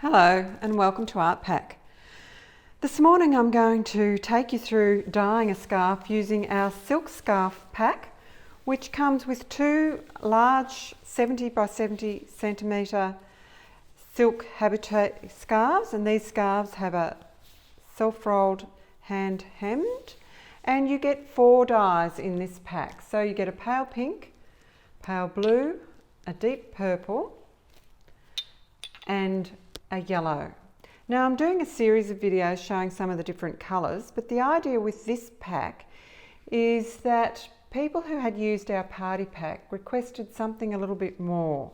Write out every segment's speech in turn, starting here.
Hello and welcome to Artpack. This morning I'm going to take you through dyeing a scarf using our Silk Scarf pack, which comes with two large 70 by 70 centimetre silk Habutai scarves, and these scarves have a self-rolled hand hemmed, and you get 4 dyes in this pack. So you get a pale pink, pale blue, a deep purple and a yellow. Now I'm doing a series of videos showing some of the different colours, but the idea with this pack is that people who had used our party pack requested something a little bit more.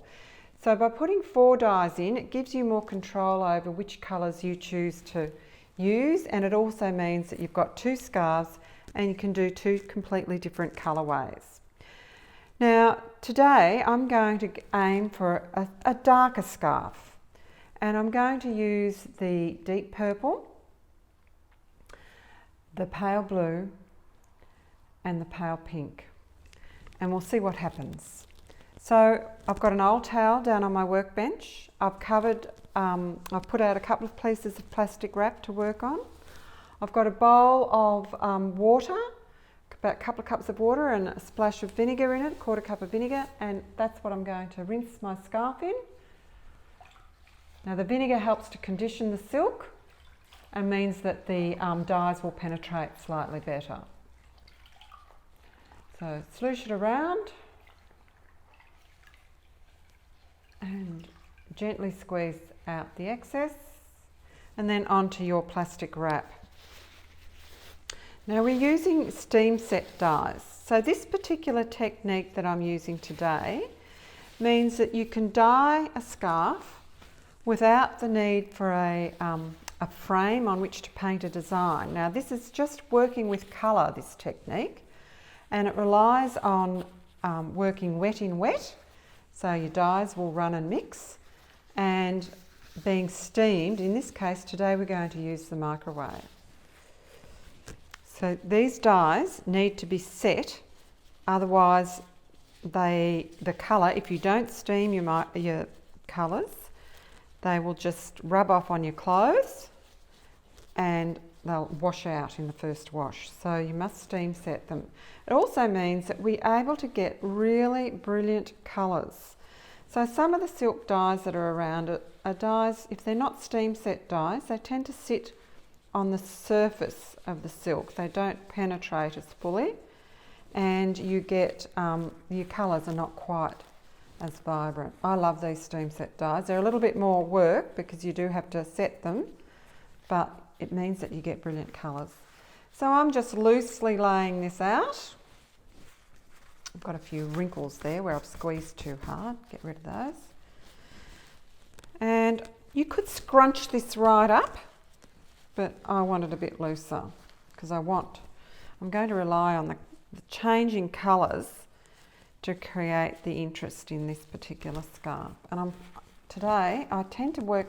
So by putting 4 dyes in, it gives you more control over which colours you choose to use, and it also means that you've got 2 scarves and you can do 2 completely different colourways. Now today I'm going to aim for a darker scarf. And I'm going to use the deep purple, the pale blue and the pale pink, and we'll see what happens. So I've got an old towel down on my workbench. I've put out a couple of pieces of plastic wrap to work on. I've got a bowl of water, about a couple of cups of water and a splash of vinegar in it, 1/4 cup of vinegar, and that's what I'm going to rinse my scarf in. Now the vinegar helps to condition the silk and means that the dyes will penetrate slightly better. So sloosh it around and gently squeeze out the excess and then onto your plastic wrap. Now we're using steam set dyes. So this particular technique that I'm using today means that you can dye a scarf without the need for a frame on which to paint a design. Now this is just working with colour, this technique, and it relies on working wet in wet, so your dyes will run and mix, and being steamed. In this case today we're going to use the microwave. So these dyes need to be set, otherwise the colour, if you don't steam your colours, they will just rub off on your clothes and they'll wash out in the first wash. So you must steam set them. It also means that we're able to get really brilliant colours. So some of the silk dyes that are around are dyes, if they're not steam set dyes, they tend to sit on the surface of the silk. They don't penetrate as fully, and you get your colours are not quite as vibrant. I love these steam set dyes. They're a little bit more work because you do have to set them, but it means that you get brilliant colours. So I'm just loosely laying this out. I've got a few wrinkles there where I've squeezed too hard. Get rid of those. And you could scrunch this right up, but I want it a bit looser because I'm going to rely on the changing colours to create the interest in this particular scarf. And today I tend to work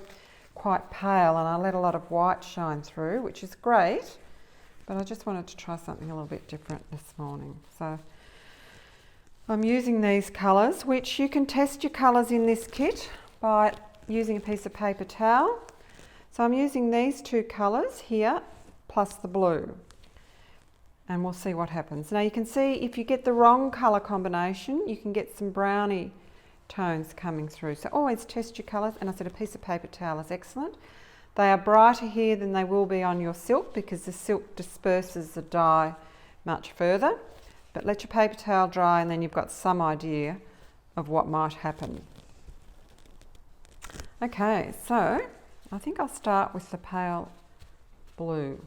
quite pale and I let a lot of white shine through, which is great, but I just wanted to try something a little bit different this morning. So I'm using these colours, which you can test your colours in this kit by using a piece of paper towel. So I'm using these 2 colours here plus the blue, and we'll see what happens. Now you can see if you get the wrong colour combination, you can get some browny tones coming through. So always test your colours, and I said a piece of paper towel is excellent. They are brighter here than they will be on your silk because the silk disperses the dye much further. But let your paper towel dry and then you've got some idea of what might happen. Okay, so I think I'll start with the pale blue.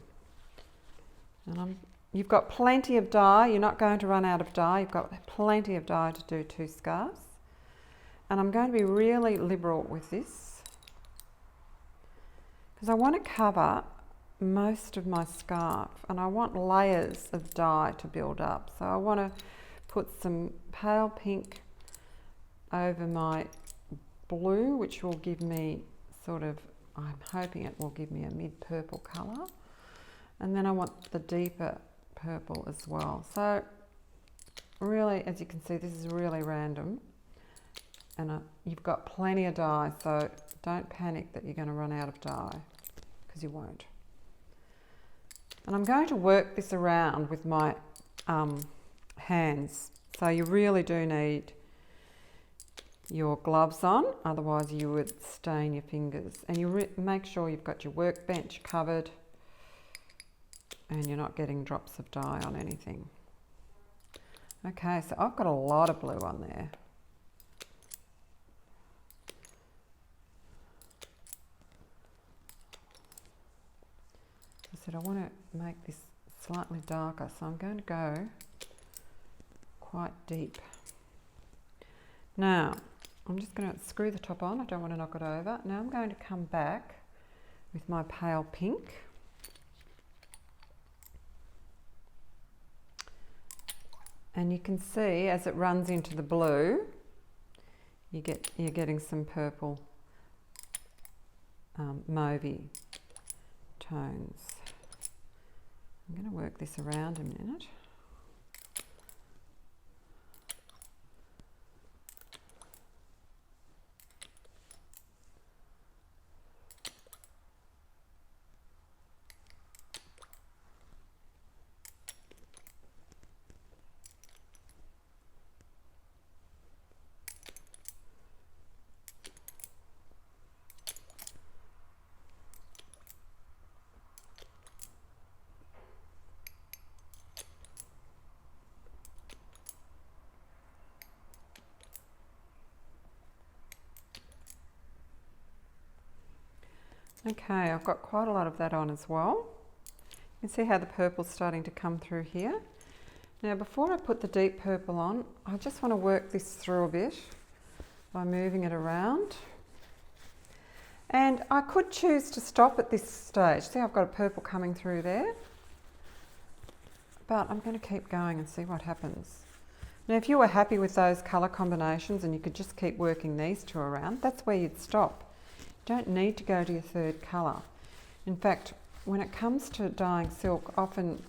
And you've got plenty of dye. You're not going to run out of dye. You've got plenty of dye to do 2 scarves. And I'm going to be really liberal with this because I want to cover most of my scarf and I want layers of dye to build up. So I want to put some pale pink over my blue, which will give me I'm hoping it will give me a mid-purple colour. And then I want the deeper purple as well. So really, as you can see, this is really random and you've got plenty of dye, so don't panic that you're going to run out of dye, because you won't. And I'm going to work this around with my hands, so you really do need your gloves on, otherwise you would stain your fingers. And you make sure you've got your workbench covered and you're not getting drops of dye on anything. Okay, so I've got a lot of blue on there. I said I want to make this slightly darker, so I'm going to go quite deep. Now, I'm just going to screw the top on, I don't want to knock it over. Now I'm going to come back with my pale pink. And you can see as it runs into the blue, you're getting some purple mauvey tones. I'm going to work this around a minute. Okay, I've got quite a lot of that on as well. You can see how the purple's starting to come through here. Now before I put the deep purple on, I just want to work this through a bit by moving it around. And I could choose to stop at this stage. See, I've got a purple coming through there. But I'm going to keep going and see what happens. Now if you were happy with those colour combinations and you could just keep working these two around, that's where you'd stop. You don't need to go to your third colour. In fact, when it comes to dyeing silk, often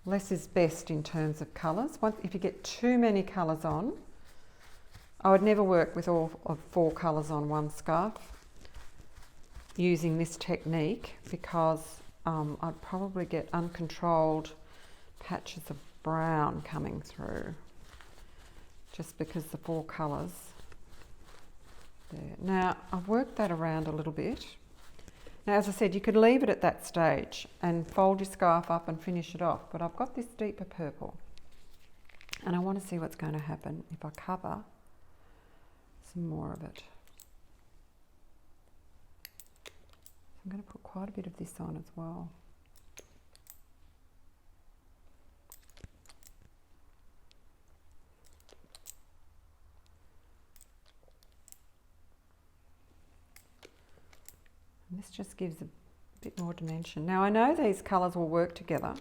less is best in terms of colours. If you get too many colours on, I would never work with all of 4 colours on one scarf using this technique, because I'd probably get uncontrolled patches of brown coming through, just because the 4 colours. There. Now I've worked that around a little bit. Now as I said, you could leave it at that stage and fold your scarf up and finish it off, but I've got this deeper purple and I want to see what's going to happen if I cover some more of it. I'm going to put quite a bit of this on as well. And this just gives a bit more dimension. Now I know these colours will work together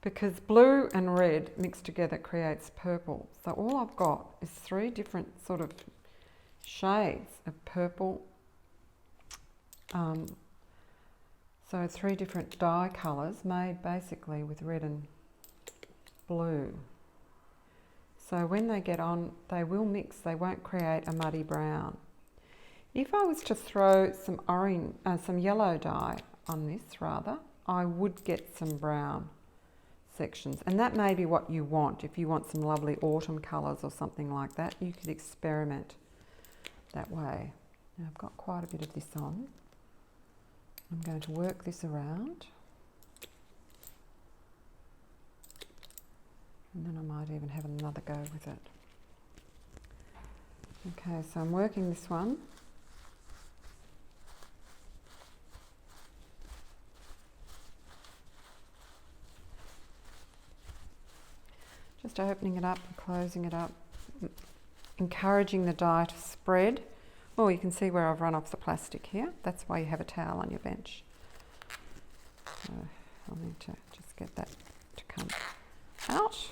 because blue and red mixed together creates purple. So all I've got is 3 different sort of shades of purple. So 3 different dye colours made basically with red and blue. So when they get on, they will mix, they won't create a muddy brown. If I was to throw some orange, some yellow dye on this rather, I would get some brown sections. And that may be what you want. If you want some lovely autumn colours or something like that, you could experiment that way. Now I've got quite a bit of this on. I'm going to work this around. And then I might even have another go with it. Okay, so I'm working this one. Just opening it up and closing it up, encouraging the dye to spread. Oh, you can see where I've run off the plastic here. That's why you have a towel on your bench. So I'll need to just get that to come out.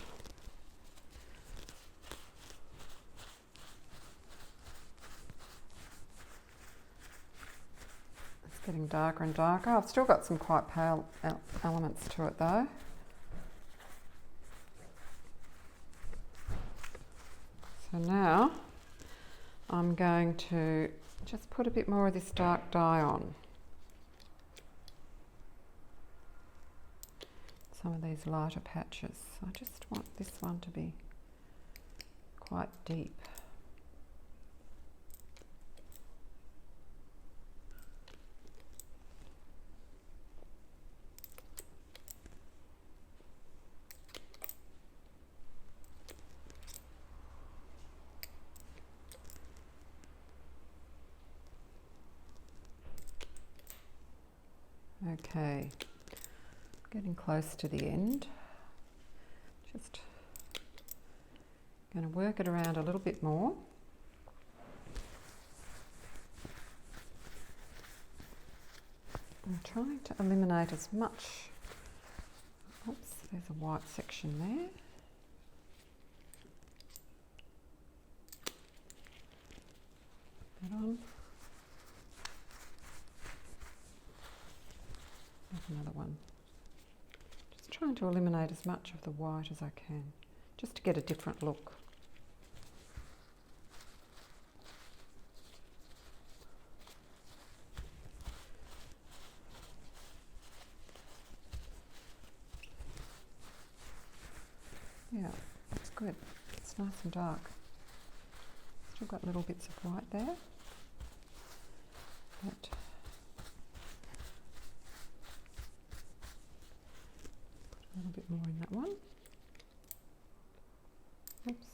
It's getting darker and darker. I've still got some quite pale elements to it though. So now I'm going to just put a bit more of this dark dye on. Some of these lighter patches. I just want this one to be quite deep. Okay, getting close to the end. Just going to work it around a little bit more. I'm trying to eliminate as much. Oops, there's a white section there. Put that on. Another one. Just trying to eliminate as much of the white as I can, just to get a different look. Yeah, that's good. It's nice and dark. Still got little bits of white there. But a little bit more in that one. Oops.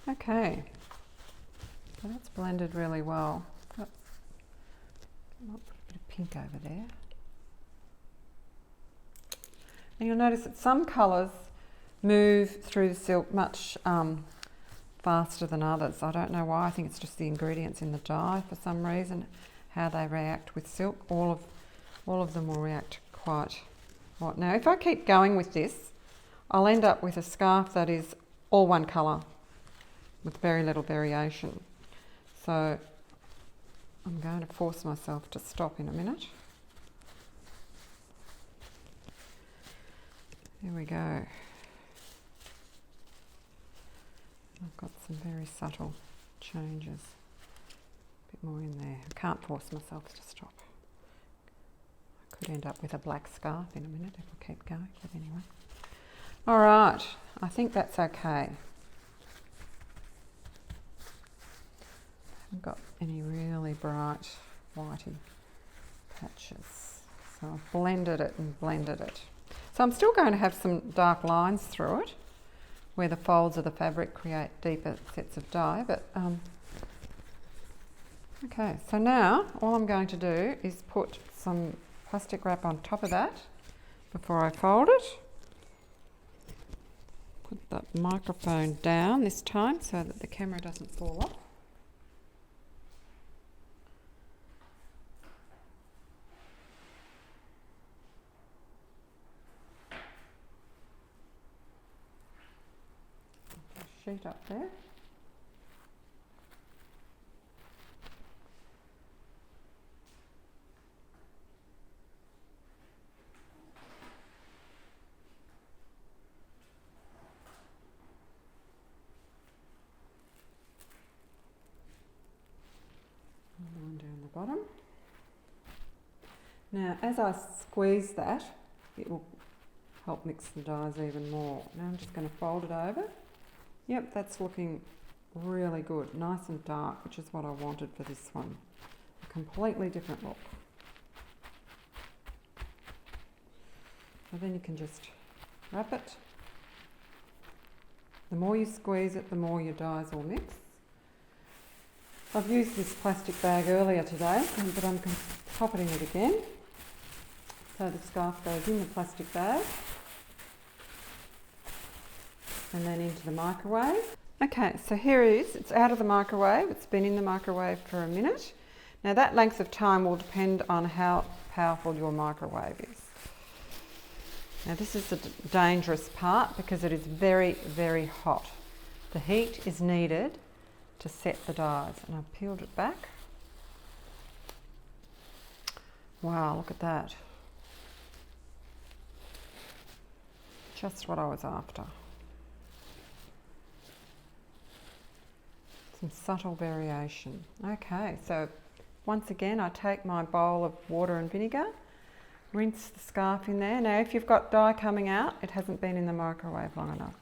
Okay, so that's blended really well. I might put a bit of pink over there. And you'll notice that some colours move through the silk much faster than others. I don't know why. I think it's just the ingredients in the dye for some reason, how they react with silk. All of them will react quite right. Now, if I keep going with this, I'll end up with a scarf that is all one colour with very little variation. So I'm going to force myself to stop in a minute. Here we go. I've got some very subtle changes. A bit more in there. I can't force myself to stop. I could end up with a black scarf in a minute if I keep going, but anyway. All right, I think that's okay. I haven't got any really bright whitey patches. So I've blended it and blended it. So I'm still going to have some dark lines through it, where the folds of the fabric create deeper sets of dye. But okay, so now all I'm going to do is put some plastic wrap on top of that before I fold it. Put the microphone down this time so that the camera doesn't fall off. Sheet up there. Another one down the bottom. Now, as I squeeze that, it will help mix the dyes even more. Now I'm just going to fold it over. Yep, that's looking really good, nice and dark, which is what I wanted for this one. A completely different look. So then you can just wrap it. The more you squeeze it, the more your dyes will mix. I've used this plastic bag earlier today, but I'm popping it again. So the scarf goes in the plastic bag and then into the microwave. Okay, so here it is. It's out of the microwave. It's been in the microwave for a minute. Now that length of time will depend on how powerful your microwave is. Now this is the dangerous part because it is very, very hot. The heat is needed to set the dyes. And I've peeled it back. Wow, look at that. Just what I was after. Some subtle variation. Okay, so once again I take my bowl of water and vinegar, rinse the scarf in there. Now if you've got dye coming out, it hasn't been in the microwave long enough.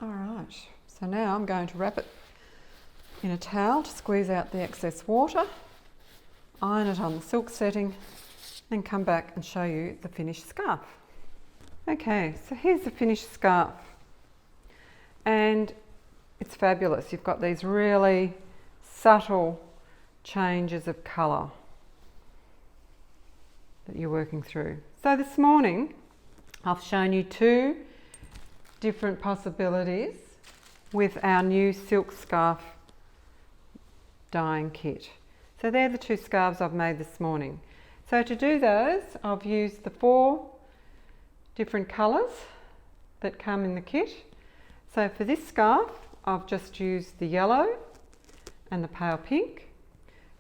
Alright, so now I'm going to wrap it in a towel to squeeze out the excess water, iron it on the silk setting, and come back and show you the finished scarf. Okay, so here's the finished scarf, and it's fabulous. You've got these really subtle changes of colour that you're working through. So this morning I've shown you two different possibilities with our new silk scarf dyeing kit. So they're the two scarves I've made this morning. So to do those, I've used the 4 different colours that come in the kit. So for this scarf, I've just used the yellow and the pale pink.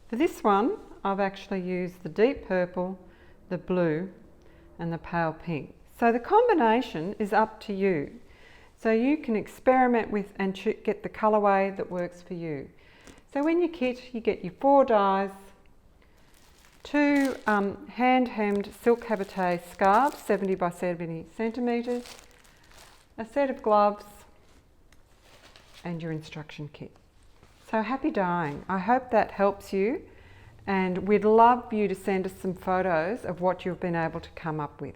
For this one, I've actually used the deep purple, the blue, and the pale pink. So the combination is up to you. So you can experiment with and get the colourway that works for you. So in your kit, you get your 4 dyes, 2 hand-hemmed silk Habutai scarves, 70 by 70 centimetres, a set of gloves, and your instruction kit. So happy dyeing. I hope that helps you, and we'd love you to send us some photos of what you've been able to come up with.